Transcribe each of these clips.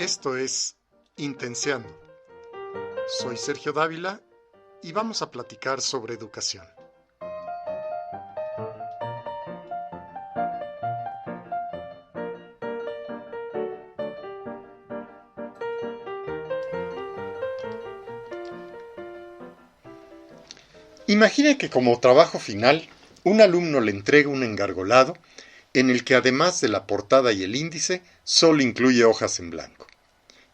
Esto es Intenciando. Soy Sergio Dávila y vamos a platicar sobre educación. Imagine que como trabajo final, un alumno le entrega un engargolado en el que además de la portada y el índice, solo incluye hojas en blanco.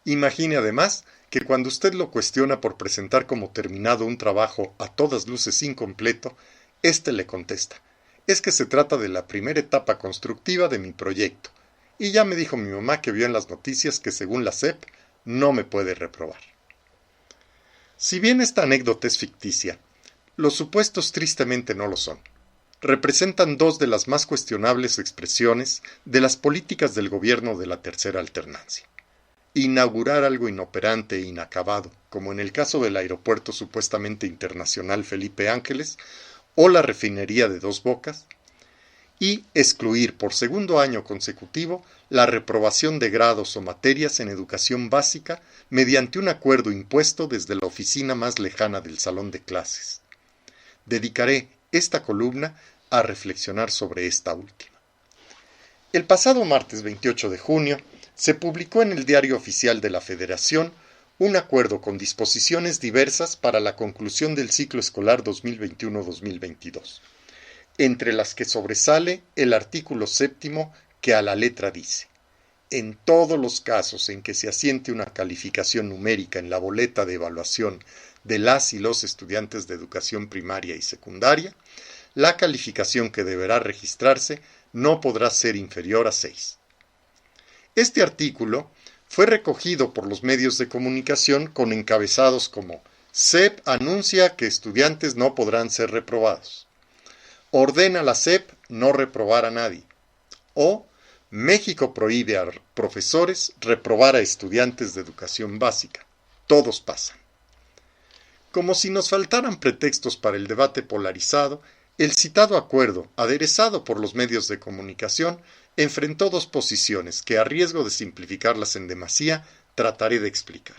Imagine además que cuando usted lo cuestiona por presentar como terminado un trabajo a todas luces incompleto, éste le contesta: es que se trata de la primera etapa constructiva de mi proyecto, y ya me dijo mi mamá que vio en las noticias que según la SEP no me puede reprobar. Si bien esta anécdota es ficticia, los supuestos tristemente no lo son. Representan dos de las más cuestionables expresiones de las políticas del gobierno de la tercera alternancia. Inaugurar algo inoperante e inacabado, como en el caso del aeropuerto supuestamente internacional Felipe Ángeles o la refinería de Dos Bocas, y excluir por segundo año consecutivo la reprobación de grados o materias en educación básica mediante un acuerdo impuesto desde la oficina más lejana del salón de clases. Dedicaré esta columna a reflexionar sobre esta última. El pasado martes 28 de junio se publicó en el Diario Oficial de la Federación un acuerdo con disposiciones diversas para la conclusión del ciclo escolar 2021-2022, entre las que sobresale el artículo 7 que a la letra dice: en todos los casos en que se asiente una calificación numérica en la boleta de evaluación de las y los estudiantes de educación primaria y secundaria, la calificación que deberá registrarse no podrá ser inferior a 6. Este artículo fue recogido por los medios de comunicación con encabezados como: SEP anuncia que estudiantes no podrán ser reprobados, ordena la SEP no reprobar a nadie, o México prohíbe a profesores reprobar a estudiantes de educación básica. Todos pasan. Como si nos faltaran pretextos para el debate polarizado, el citado acuerdo, aderezado por los medios de comunicación, enfrentó dos posiciones que, a riesgo de simplificarlas en demasía, trataré de explicar.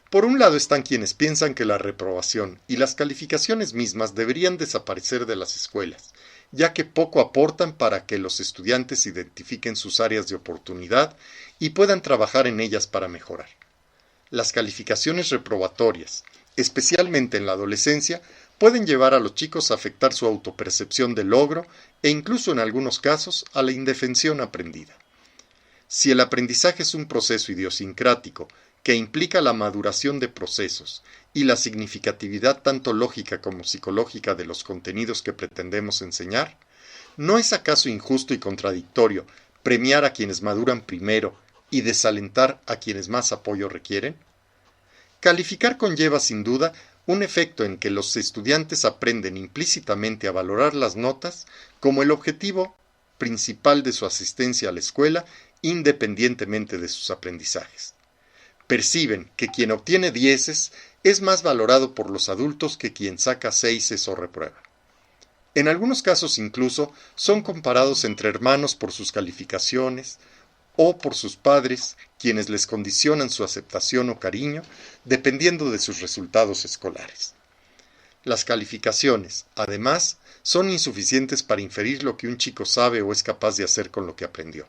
Por un lado están quienes piensan que la reprobación y las calificaciones mismas deberían desaparecer de las escuelas, ya que poco aportan para que los estudiantes identifiquen sus áreas de oportunidad y puedan trabajar en ellas para mejorar. Las calificaciones reprobatorias, especialmente en la adolescencia, pueden llevar a los chicos a afectar su autopercepción de logro e incluso en algunos casos a la indefensión aprendida. Si el aprendizaje es un proceso idiosincrático que implica la maduración de procesos y la significatividad tanto lógica como psicológica de los contenidos que pretendemos enseñar, ¿no es acaso injusto y contradictorio premiar a quienes maduran primero y desalentar a quienes más apoyo requieren? Calificar conlleva sin duda un efecto en que los estudiantes aprenden implícitamente a valorar las notas como el objetivo principal de su asistencia a la escuela, independientemente de sus aprendizajes. Perciben que quien obtiene 10 es más valorado por los adultos que quien saca 6 o reprueba. En algunos casos incluso son comparados entre hermanos por sus calificaciones o por sus padres, quienes les condicionan su aceptación o cariño dependiendo de sus resultados escolares. Las calificaciones, además, son insuficientes para inferir lo que un chico sabe o es capaz de hacer con lo que aprendió,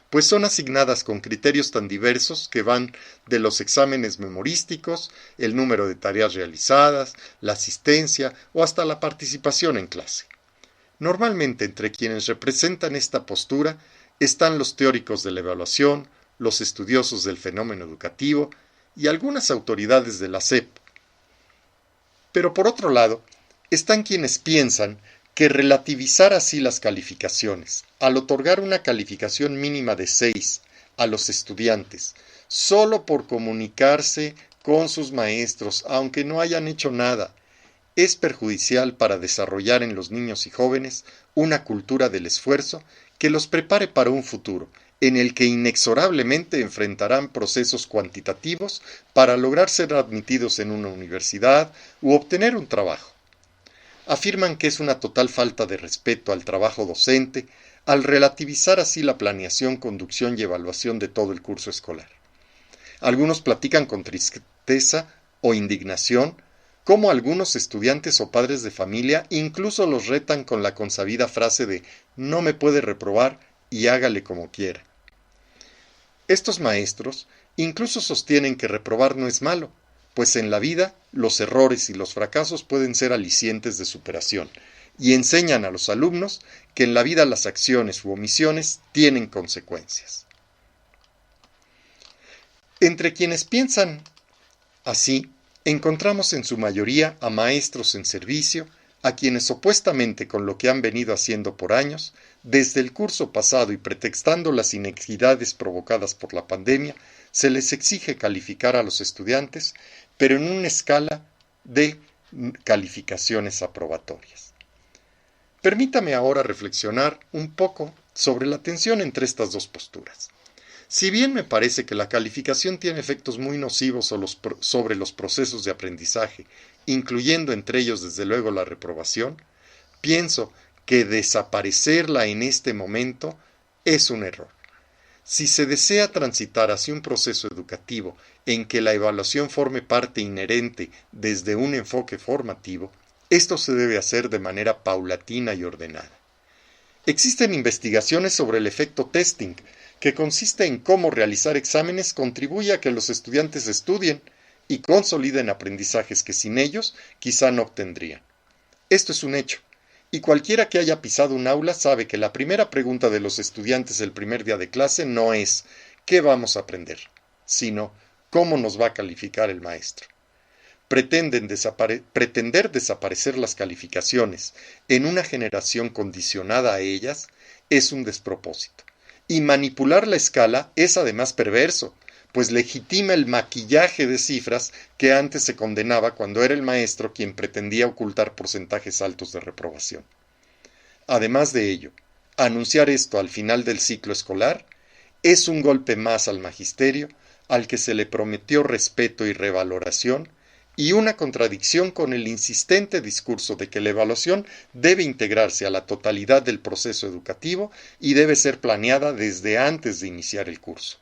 pues son asignadas con criterios tan diversos que van de los exámenes memorísticos, el número de tareas realizadas, la asistencia o hasta la participación en clase. Normalmente entre quienes representan esta postura están los teóricos de la evaluación, los estudiosos del fenómeno educativo y algunas autoridades de la SEP. Pero por otro lado, están quienes piensan que relativizar así las calificaciones, al otorgar una calificación mínima de 6 a los estudiantes, solo por comunicarse con sus maestros, aunque no hayan hecho nada, es perjudicial para desarrollar en los niños y jóvenes una cultura del esfuerzo que los prepare para un futuro, en el que inexorablemente enfrentarán procesos cuantitativos para lograr ser admitidos en una universidad u obtener un trabajo. Afirman que es una total falta de respeto al trabajo docente al relativizar así la planeación, conducción y evaluación de todo el curso escolar. Algunos platican con tristeza o indignación, como algunos estudiantes o padres de familia incluso los retan con la consabida frase de «no me puede reprobar y hágale como quiera». Estos maestros incluso sostienen que reprobar no es malo, pues en la vida los errores y los fracasos pueden ser alicientes de superación, y enseñan a los alumnos que en la vida las acciones u omisiones tienen consecuencias. Entre quienes piensan así, encontramos en su mayoría a maestros en servicio, a quienes opuestamente con lo que han venido haciendo por años, desde el curso pasado y pretextando las inequidades provocadas por la pandemia, se les exige calificar a los estudiantes, pero en una escala de calificaciones aprobatorias. Permítame ahora reflexionar un poco sobre la tensión entre estas dos posturas. Si bien me parece que la calificación tiene efectos muy nocivos sobre los procesos de aprendizaje, incluyendo entre ellos desde luego la reprobación, pienso que desaparecerla en este momento es un error. Si se desea transitar hacia un proceso educativo en que la evaluación forme parte inherente desde un enfoque formativo, esto se debe hacer de manera paulatina y ordenada. Existen investigaciones sobre el efecto testing, que consiste en cómo realizar exámenes contribuye a que los estudiantes estudien y consoliden aprendizajes que sin ellos quizá no obtendrían. Esto es un hecho, y cualquiera que haya pisado un aula sabe que la primera pregunta de los estudiantes el primer día de clase no es ¿qué vamos a aprender?, sino ¿cómo nos va a calificar el maestro? Pretender desaparecer las calificaciones en una generación condicionada a ellas es un despropósito. Y manipular la escala es además perverso, pues legitima el maquillaje de cifras que antes se condenaba cuando era el maestro quien pretendía ocultar porcentajes altos de reprobación. Además de ello, anunciar esto al final del ciclo escolar es un golpe más al magisterio, al que se le prometió respeto y revaloración, y una contradicción con el insistente discurso de que la evaluación debe integrarse a la totalidad del proceso educativo y debe ser planeada desde antes de iniciar el curso.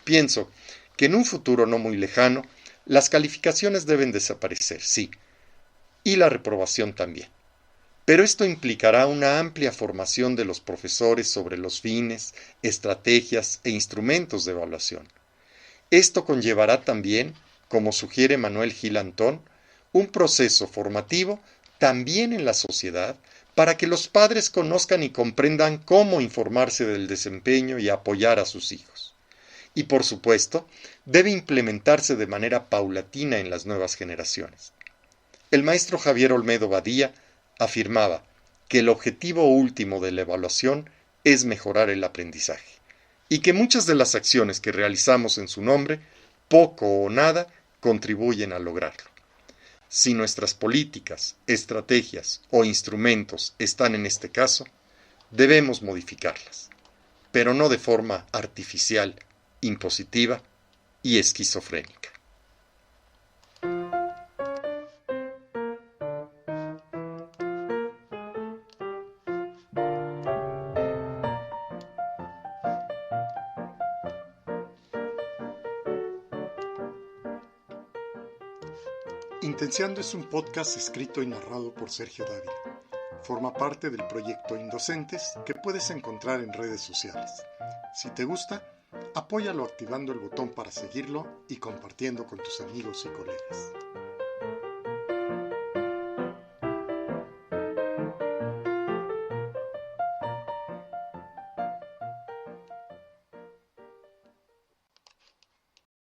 Pienso que en un futuro no muy lejano, las calificaciones deben desaparecer, sí, y la reprobación también. Pero esto implicará una amplia formación de los profesores sobre los fines, estrategias e instrumentos de evaluación. Esto conllevará también, como sugiere Manuel Gil Antón, un proceso formativo también en la sociedad para que los padres conozcan y comprendan cómo informarse del desempeño y apoyar a sus hijos. Y por supuesto, debe implementarse de manera paulatina en las nuevas generaciones. El maestro Javier Olmedo Badía afirmaba que el objetivo último de la evaluación es mejorar el aprendizaje, y que muchas de las acciones que realizamos en su nombre, poco o nada, contribuyen a lograrlo. Si nuestras políticas, estrategias o instrumentos están en este caso, debemos modificarlas, pero no de forma artificial, impositiva y esquizofrénica. Intenciando es un podcast escrito y narrado por Sergio Dávila. Forma parte del proyecto Indocentes que puedes encontrar en redes sociales. Si te gusta, apóyalo activando el botón para seguirlo y compartiendo con tus amigos y colegas.